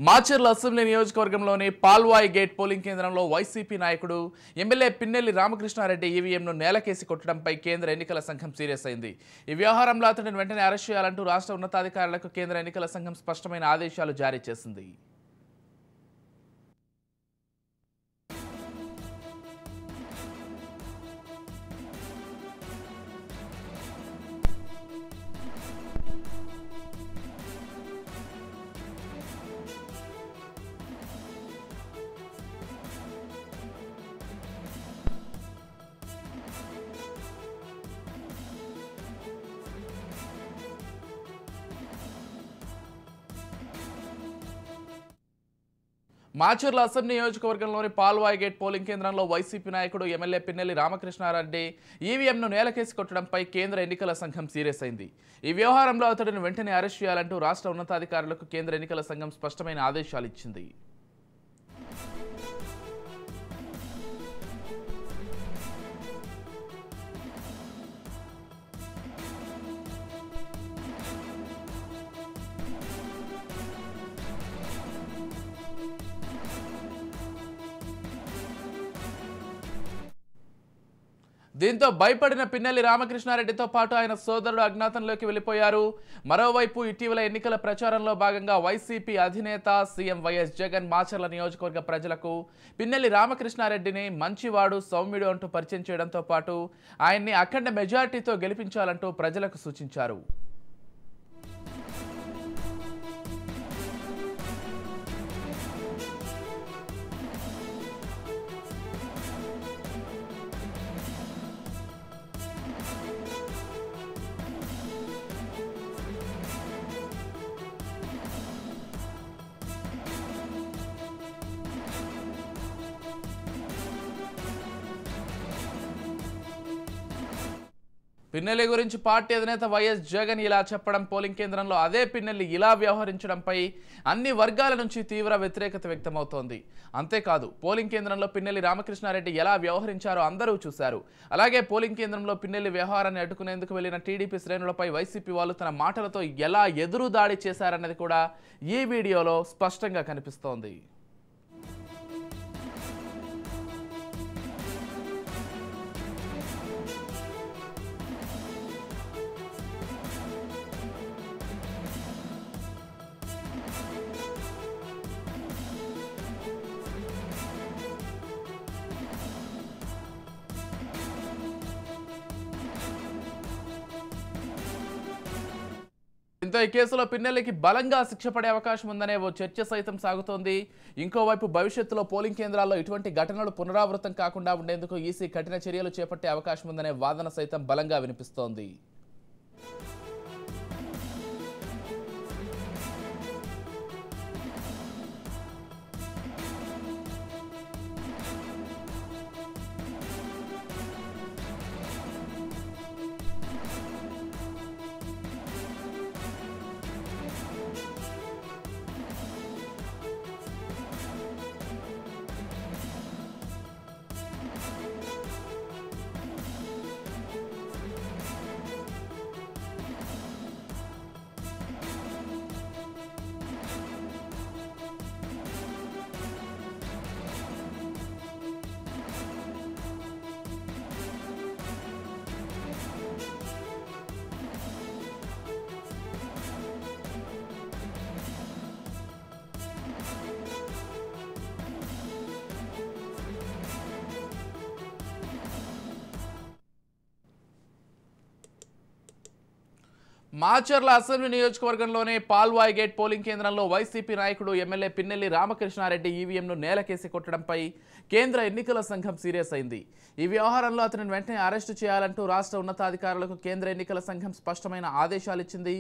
Macherla assembly నియోజకవర్గంలోని Palvai gate polling కేంద్రంలో YCP నాయకుడు ఎమ్మెల్యే పిన్నెల్లి రామకృష్ణారెడ్డి ఈవీఎంను నేలకేసి కొట్టడంపై కేంద్ర ఎన్నికల సంఘం సీరియస్ అయింది. ఈ వ్యవహారంలో అతడిని వెంటనే అరెస్ట్ చేయాలంటూ రాష్ట్ర ఉన్నతాధికారులకు కేంద్ర ఎన్నికల సంఘం స్పష్టమైన ఆదేశాలు జారీ చేసింది. మాచర్ల అసెంబ్లీ నియోజకవర్గంలోని పాల్వాయి గేట్ పోలింగ్ కేంద్రంలో వైసీపీ నాయకుడు ఎమ్మెల్యే పిన్నెల్లి రామకృష్ణారెడ్డి ఈవీఎంను నేలకేసి కొట్టడంపై కేంద్ర ఎన్నికల సంఘం సీరియస్ అయింది. ఈ వ్యవహారంలో అతడిని వెంటనే అరెస్ట్ చేయాలంటూ రాష్ట్ర ఉన్నతాధికారులకు కేంద్ర ఎన్నికల సంఘం స్పష్టమైన ఆదేశాలు ఇచ్చింది. దీంతో భయపడిన పిన్నెల్లి రామకృష్ణారెడ్డితో పాటు ఆయన సోదరుడు అజ్ఞాతంలోకి వెళ్లిపోయారు. మరోవైపు ఇటీవల ఎన్నికల ప్రచారంలో భాగంగా వైసీపీ అధినేత సీఎం వైఎస్ జగన్ మాచర్ల నియోజకవర్గ ప్రజలకు పిన్నెల్లి రామకృష్ణారెడ్డిని మంచివాడు, సౌమ్యుడు అంటూ పరిచయం చేయడంతో పాటు ఆయన్ని అఖండ మెజార్టీతో గెలిపించాలంటూ ప్రజలకు సూచించారు. పిన్నెల్లి గురించి పార్టీ అధినేత వైఎస్ జగన్ ఇలా చెప్పడం, పోలింగ్ కేంద్రంలో అదే పిన్నెల్లి ఇలా వ్యవహరించడంపై అన్ని వర్గాల నుంచి తీవ్ర వ్యతిరేకత వ్యక్తమవుతోంది. అంతేకాదు, పోలింగ్ కేంద్రంలో పిన్నెల్లి రామకృష్ణారెడ్డి ఎలా వ్యవహరించారో అందరూ చూశారు. అలాగే పోలింగ్ కేంద్రంలో పిన్నెల్లి వ్యవహారాన్ని అడ్డుకునేందుకు వెళ్లిన టీడీపీ శ్రేణులపై వైసీపీ వాళ్ళు తన మాటలతో ఎలా ఎదురు దాడి చేశారన్నది కూడా ఈ వీడియోలో స్పష్టంగా కనిపిస్తోంది. దీంతో ఈ కేసులో పిన్నెల్లికి బలంగా శిక్ష పడే అవకాశం ఉందనే ఓ చర్చ సైతం సాగుతోంది. ఇంకోవైపు భవిష్యత్తులో పోలింగ్ కేంద్రాల్లో ఇటువంటి ఘటనలు పునరావృతం కాకుండా ఉండేందుకు ఈసీ కఠిన చర్యలు చేపట్టే అవకాశం ఉందనే వాదన సైతం బలంగా వినిపిస్తోంది. మాచర్ల అసెంబ్లీ నియోజకవర్గంలోని పాల్వాయి గేట్ పోలింగ్ కేంద్రంలో వైసీపీ నాయకుడు ఎమ్మెల్యే పిన్నెల్లి రామకృష్ణారెడ్డి ఈవీఎంను నేలకేసి కొట్టడంపై కేంద్ర ఎన్నికల సంఘం సీరియస్ అయింది. ఈ వ్యవహారంలో అతనిని వెంటనే అరెస్టు చేయాలంటూ రాష్ట్ర ఉన్నతాధికారులకు కేంద్ర ఎన్నికల సంఘం స్పష్టమైన ఆదేశాలు ఇచ్చింది.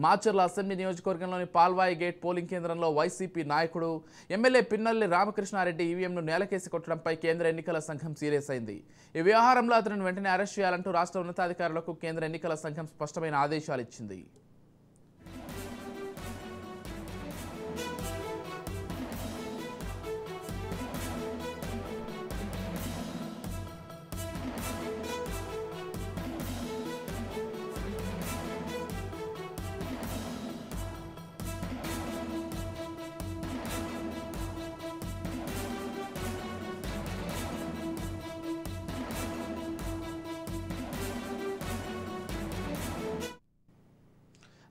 మాచర్ల అసెంబ్లీ నియోజకవర్గంలోని పాల్వాయి గేట్ పోలింగ్ కేంద్రంలో వైసీపీ నాయకుడు ఎమ్మెల్యే పిన్నెల్లి రామకృష్ణారెడ్డి ఈవీఎంను నేలకేసి కొట్టడంపై కేంద్ర ఎన్నికల సంఘం సీరియస్ అయింది. ఈ వ్యవహారంలో అతనిని వెంటనే అరెస్ట్ చేయాలంటూ రాష్ట్ర ఉన్నతాధికారులకు కేంద్ర ఎన్నికల సంఘం స్పష్టమైన ఆదేశాలు ఇచ్చింది.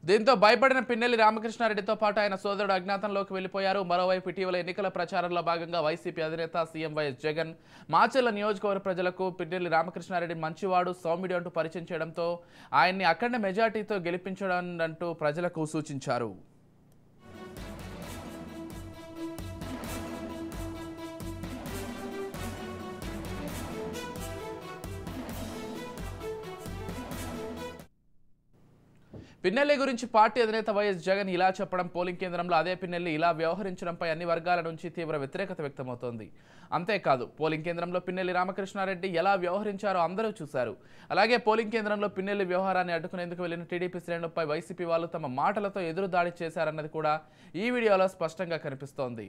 దీంతో భయపడిన పిన్నెల్లి రామకృష్ణారెడ్డితో పాటు ఆయన సోదరుడు అజ్ఞాతంలోకి వెళ్లిపోయారు. మరోవైపు ఇటీవల ఎన్నికల ప్రచారంలో భాగంగా వైసీపీ అధినేత సీఎం వైఎస్ జగన్ మాచర్ల నియోజకవర్గ ప్రజలకు పిన్నెల్లి రామకృష్ణారెడ్డి మంచివాడు, సౌమ్యుడు అంటూ పరిచయం చేయడంతో ఆయన్ని అఖండ మెజార్టీతో గెలిపించడంటూ ప్రజలకు సూచించారు. పిన్నెల్లి గురించి పార్టీ అధినేత వైఎస్ జగన్ ఇలా చెప్పడం, పోలింగ్ కేంద్రంలో అదే పిన్నెల్లి ఇలా వ్యవహరించడంపై అన్ని వర్గాల నుంచి తీవ్ర వ్యతిరేకత వ్యక్తమవుతోంది. అంతేకాదు, పోలింగ్ కేంద్రంలో పిన్నెల్లి రామకృష్ణారెడ్డి ఎలా వ్యవహరించారో అందరూ చూశారు. అలాగే పోలింగ్ కేంద్రంలో పిన్నెల్లి వ్యవహారాన్ని అడ్డుకునేందుకు వెళ్లిన టీడీపీ శ్రేణులపై వైసీపీ వాళ్ళు తమ మాటలతో ఎదురు దాడి చేశారన్నది కూడా ఈ వీడియోలో స్పష్టంగా కనిపిస్తోంది.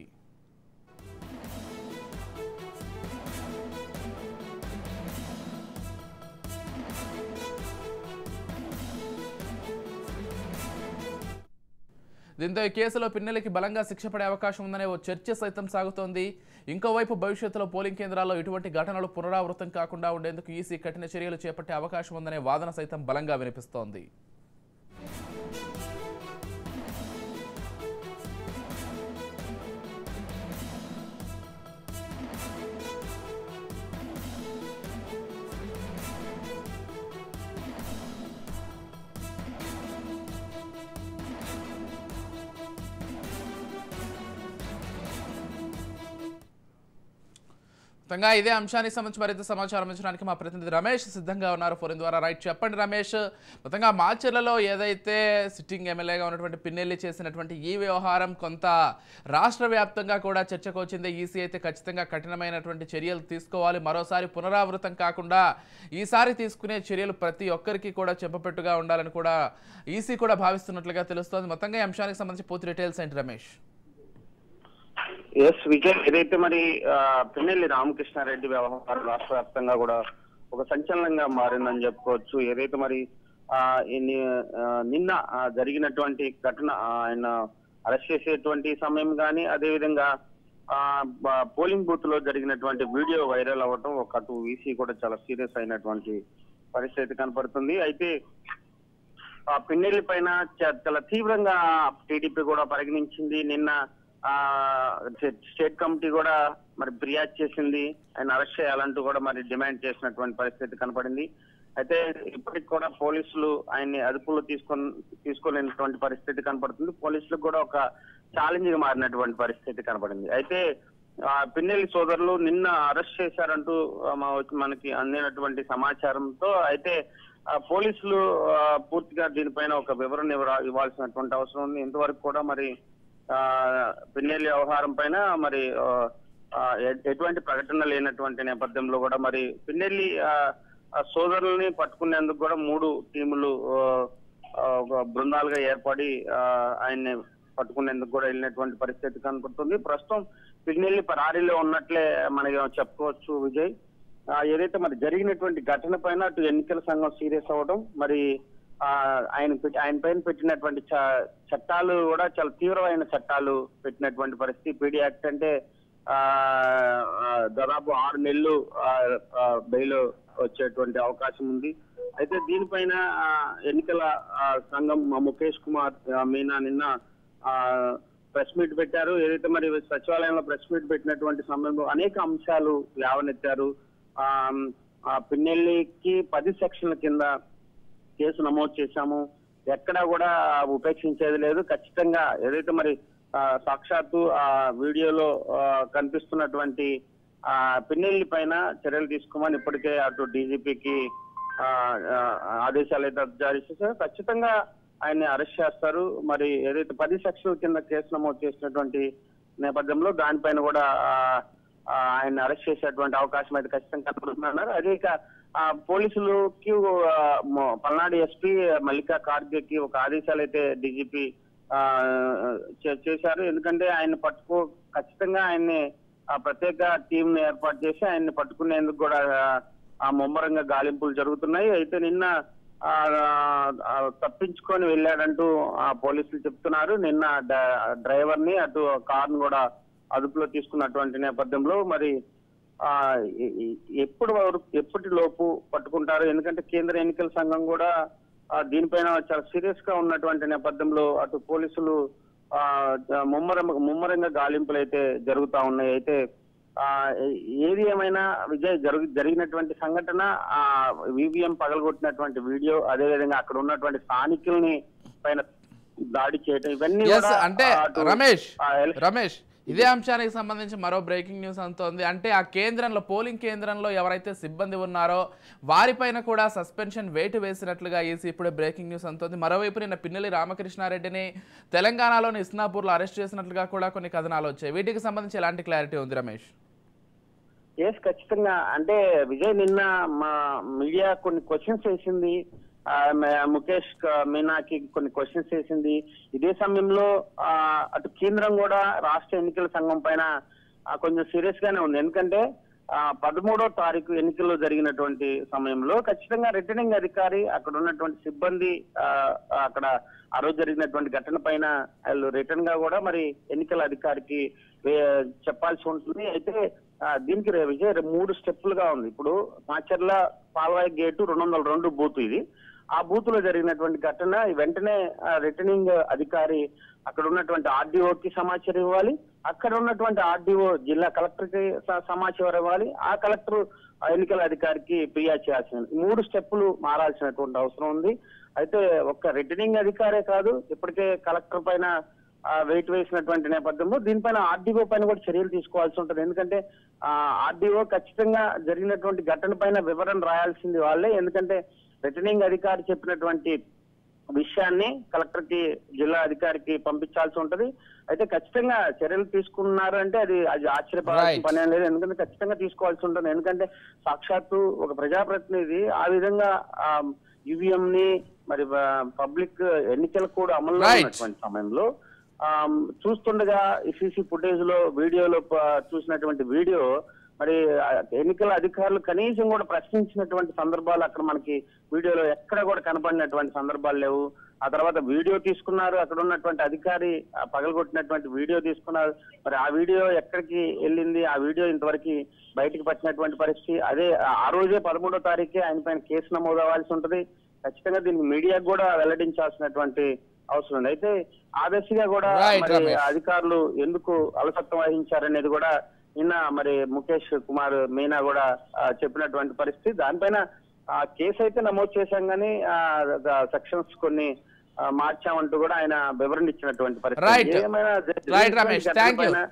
దీంతో ఈ కేసులో పిన్నెల్లికి బలంగా శిక్ష పడే అవకాశం ఉందనే ఓ చర్చ సైతం సాగుతోంది. ఇంకోవైపు భవిష్యత్తులో పోలింగ్ కేంద్రాల్లో ఇటువంటి ఘటనలు పునరావృతం కాకుండా ఉండేందుకు ఈసీ కఠిన చర్యలు చేపట్టే అవకాశం ఉందనే వాదన సైతం బలంగా వినిపిస్తోంది. మొత్తంగా ఇదే అంశానికి సంబంధించి మరింత సమాచారం ఇచ్చడానికి మా ప్రతినిధి రమేష్ సిద్ధంగా ఉన్నారు ఫోన్ ద్వారా. రైట్, చెప్పండి రమేష్. మొత్తంగా మాచర్లలో ఏదైతే సిట్టింగ్ ఎమ్మెల్యేగా ఉన్నటువంటి పిన్నెల్లి చేసినటువంటి ఈ వ్యవహారం కొంత రాష్ట్ర వ్యాప్తంగా కూడా చర్చకు వచ్చింది. ఈసీ అయితే ఖచ్చితంగా కఠినమైనటువంటి చర్యలు తీసుకోవాలి, మరోసారి పునరావృతం కాకుండా ఈసారి తీసుకునే చర్యలు ప్రతి ఒక్కరికి కూడా చెంపపెట్టుగా ఉండాలని కూడా ఈసీ కూడా భావిస్తున్నట్లుగా తెలుస్తోంది. మొత్తంగా ఈ అంశానికి సంబంధించి పూర్తి డీటెయిల్స్ ఏంటి రమేష్? ఎస్ విజయ్, ఏదైతే మరి పిన్నెల్లి రామకృష్ణారెడ్డి వ్యవహారం రాష్ట్ర వ్యాప్తంగా కూడా ఒక సంచలనంగా మారిందని చెప్పుకోవచ్చు. ఏదైతే మరి నిన్న జరిగినటువంటి ఘటన, ఆయన అరెస్ట్ చేసేటువంటి సమయం కానీ, అదేవిధంగా పోలింగ్ బూత్ లో జరిగినటువంటి వీడియో వైరల్ అవ్వటం ఒక అటు ఈసీ కూడా చాలా సీరియస్ అయినటువంటి పరిస్థితి కనపడుతుంది. అయితే పిన్నెల్లి పైన చాలా తీవ్రంగా టీడీపీ కూడా పరిగణించింది. నిన్న స్టేట్ కమిటీ కూడా మరి ఫిర్యాదు చేసింది, ఆయన అరెస్ట్ చేయాలంటూ కూడా మరి డిమాండ్ చేసినటువంటి పరిస్థితి కనపడింది. అయితే ఇప్పటికి కూడా పోలీసులు ఆయన్ని అదుపులో తీసుకోలేనటువంటి పరిస్థితి కనపడుతుంది. పోలీసులకు కూడా ఒక ఛాలెంజ్ గా మారినటువంటి పరిస్థితి కనపడింది. అయితే పిన్నెల్లి సోదరులు నిన్న అరెస్ట్ చేశారంటూ మనకి అందినటువంటి సమాచారంతో అయితే పోలీసులు పూర్తిగా దీనిపైన ఒక వివరణ ఇవ్వాల్సినటువంటి అవసరం ఉంది. ఇంతవరకు కూడా మరి పిన్నెల్లి వ్యవహారం పైన మరి ఎటువంటి ప్రకటన లేనటువంటి నేపథ్యంలో కూడా మరి పిన్నెల్లి సోదరుల్ని పట్టుకునేందుకు కూడా 3 టీములు బృందాలుగా ఏర్పడి ఆయన్ని పట్టుకునేందుకు కూడా వెళ్ళినటువంటి పరిస్థితి కనపడుతుంది. ప్రస్తుతం పిన్నెల్లి పరారీలో ఉన్నట్లే మనకి చెప్పుకోవచ్చు విజయ్. ఏదైతే మరి జరిగినటువంటి ఘటన పైన అటు ఎన్నికల సంఘం సీరియస్ అవ్వడం, మరి ఆయన పైన పెట్టినటువంటి చట్టాలు కూడా చాలా తీవ్రమైన చట్టాలు పెట్టినటువంటి పరిస్థితి. పీడీ యాక్ట్ అంటే దాదాపు 6 నెలలు బెయిల్ వచ్చేటువంటి అవకాశం ఉంది. అయితే దీనిపైన ఎన్నికల సంఘం ముఖేష్ కుమార్ మీనా నిన్న ప్రెస్ మీట్ పెట్టారు. ఏదైతే మరి సచివాలయంలో ప్రెస్ మీట్ పెట్టినటువంటి సమయంలో అనేక అంశాలు లేవనెత్తారు. పిన్నెల్లికి 10 సెక్షన్ల కింద కేసు నమోదు చేశాము, ఎక్కడా కూడా ఉపేక్షించేది లేదు. ఖచ్చితంగా ఏదైతే మరి సాక్షాత్తు ఆ వీడియోలో కనిపిస్తున్నటువంటి పిన్నెల్లి పైన చర్యలు తీసుకోమని ఇప్పటికే అటు డీజీపీకి ఆదేశాలు అయితే జారీ చేశారు. ఖచ్చితంగా ఆయన్ని అరెస్ట్ చేస్తారు. మరి ఏదైతే 10 సెక్షన్ల కింద కేసు నమోదు చేసినటువంటి నేపథ్యంలో దానిపైన కూడా ఆయన అరెస్ట్ చేసేటువంటి అవకాశం అయితే ఖచ్చితంగా కనపడుతున్నారు. అదే ఇక పోలీసులకి పల్నాడు ఎస్పీ మల్లికా ఖార్గేకి ఒక ఆదేశాలు అయితే డీజీపీ చేశారు. ఎందుకంటే ఆయన ఖచ్చితంగా ఆయన్ని ప్రత్యేక టీం ని ఏర్పాటు చేసి ఆయన్ని పట్టుకునేందుకు కూడా ముమ్మరంగా గాలింపులు జరుగుతున్నాయి. అయితే నిన్న తప్పించుకొని వెళ్ళాడంటూ పోలీసులు చెప్తున్నారు. నిన్న డ్రైవర్ ని అటు కార్ ను కూడా అదుపులో తీసుకున్నటువంటి నేపథ్యంలో మరి ఎప్పటి లోపు పట్టుకుంటారు? ఎందుకంటే కేంద్ర ఎన్నికల సంఘం కూడా దీనిపైన చాలా సీరియస్ గా ఉన్నటువంటి నేపథ్యంలో అటు పోలీసులు ముమ్మరంగా గాలింపులు అయితే జరుగుతా ఉన్నాయి. అయితే ఏది ఏమైనా విజయ్ జరిగినటువంటి సంఘటన ఈవీఎం పగలగొట్టినటువంటి వీడియో, అదేవిధంగా అక్కడ ఉన్నటువంటి స్థానికుల్ని పైన దాడి చేయడం, ఇవన్నీ అంటే రమేష్ ఇదే అంశానికి సంబంధించి మరో బ్రేకింగ్ న్యూస్ అంతోంది. అంటే ఆ కేంద్రంలో, పోలింగ్ కేంద్రంలో ఎవరైతే సిబ్బంది ఉన్నారో వారిపైన కూడా సస్పెన్షన్ వేటు వేసినట్లుగా ఈసీ ఇప్పుడే బ్రేకింగ్ న్యూస్ అంతోంది. మరోవైపు నిన్న పిన్నెల్లి రామకృష్ణారెడ్డిని తెలంగాణలోని ఇస్నాపూర్లో అరెస్ట్ చేసినట్లుగా కూడా కొన్ని కథనాలు వచ్చాయి. వీటికి సంబంధించి ఎలాంటి క్లారిటీ ఉంది రమేష్? ఖచ్చితంగా. అంటే విజయ్, నిన్న మా మీడియా కొన్ని క్వశ్చన్స్ వేసింది, ముఖేష్ మీనాకి కొన్ని క్వశ్చన్స్ వేసింది. ఇదే సమయంలో అటు కేంద్రం కూడా రాష్ట్ర ఎన్నికల సంఘం పైన కొంచెం సీరియస్ గానే ఉంది. ఎందుకంటే 13వ తారీఖు ఎన్నికల్లో జరిగినటువంటి సమయంలో ఖచ్చితంగా రిటర్నింగ్ అధికారి, అక్కడ ఉన్నటువంటి సిబ్బంది, అక్కడ ఆ రోజు జరిగినటువంటి ఘటన పైన వాళ్ళు రిటర్న్ గా కూడా మరి ఎన్నికల అధికారికి చెప్పాల్సి ఉంటుంది. అయితే దీనికి విజయ్ 3 స్టెప్పులుగా ఉంది. ఇప్పుడు మాచర్ల పాల్వాయి గేటు 202 బూత్ ఇది. ఆ బూత్ లో జరిగినటువంటి ఘటన వెంటనే రిటర్నింగ్ అధికారి అక్కడ ఉన్నటువంటి ఆర్డీఓకి సమాచారం ఇవ్వాలి, అక్కడ ఉన్నటువంటి ఆర్డీఓ జిల్లా కలెక్టర్ కి సమాచారం ఇవ్వాలి, ఆ కలెక్టర్ ఎన్నికల అధికారికి ఫిర్యాదు చేయాల్సింది. 3 స్టెప్పులు మారాల్సినటువంటి అవసరం ఉంది. అయితే ఒక్క రిటర్నింగ్ అధికారే కాదు, ఇప్పటికే కలెక్టర్ పైన వెయిట్ వేసినటువంటి నేపథ్యంలో దీనిపైన ఆర్డీఓ పైన కూడా చర్యలు తీసుకోవాల్సి ఉంటుంది. ఎందుకంటే ఆర్డీఓ ఖచ్చితంగా జరిగినటువంటి ఘటన పైన వివరణ రాయాల్సింది వాళ్ళే. ఎందుకంటే రిటర్నింగ్ అధికారి చెప్పినటువంటి విషయాన్ని కలెక్టర్ కి, జిల్లా అధికారికి పంపించాల్సి ఉంటది. అయితే ఖచ్చితంగా చర్యలు తీసుకున్నారు అంటే అది ఆశ్చర్యపడాల్సిన పని లేదు. ఎందుకంటే ఖచ్చితంగా తీసుకోవాల్సి ఉంటుంది. ఎందుకంటే సాక్షాత్తు ఒక ప్రజాప్రతినిధి ఆ విధంగా ఈవీఎం ని మరి పబ్లిక్ ఎన్నికల కూడా అమల్లో ఉన్నటువంటి సమయంలో చూస్తుండగా ఈ సీసీ ఫుటేజ్ లో, వీడియోలో చూసినటువంటి వీడియో మరి ఎన్నికల అధికారులు కనీసం కూడా ప్రశ్నించినటువంటి సందర్భాలు అక్కడ మనకి వీడియోలో ఎక్కడ కూడా కనపడినటువంటి సందర్భాలు లేవు. ఆ తర్వాత వీడియో తీసుకున్నారు, అక్కడ ఉన్నటువంటి అధికారి పగలగొట్టినటువంటి వీడియో తీసుకున్నారు. మరి ఆ వీడియో ఎక్కడికి వెళ్ళింది, ఆ వీడియో ఇంతవరకు బయటకు పట్టినటువంటి పరిస్థితి. అదే ఆ రోజే 13వ తారీఖే ఆయన పైన కేసు నమోదు అవ్వాల్సి ఉంటుంది. ఖచ్చితంగా దీన్ని మీడియాకు కూడా వెల్లడించాల్సినటువంటి అవసరం ఉంది. అయితే ఆ దశగా కూడా అధికారులు ఎందుకు అలసత్వం వహించారనేది కూడా నిన్న మరి ముఖేష్ కుమార్ మీనా కూడా చెప్పినటువంటి పరిస్థితి. దానిపైన కేసు అయితే నమోదు చేశాం కానీ సెక్షన్స్ కొన్ని మార్చామంటూ కూడా ఆయన వివరణ ఇచ్చినటువంటి పరిస్థితి. ఏమైనా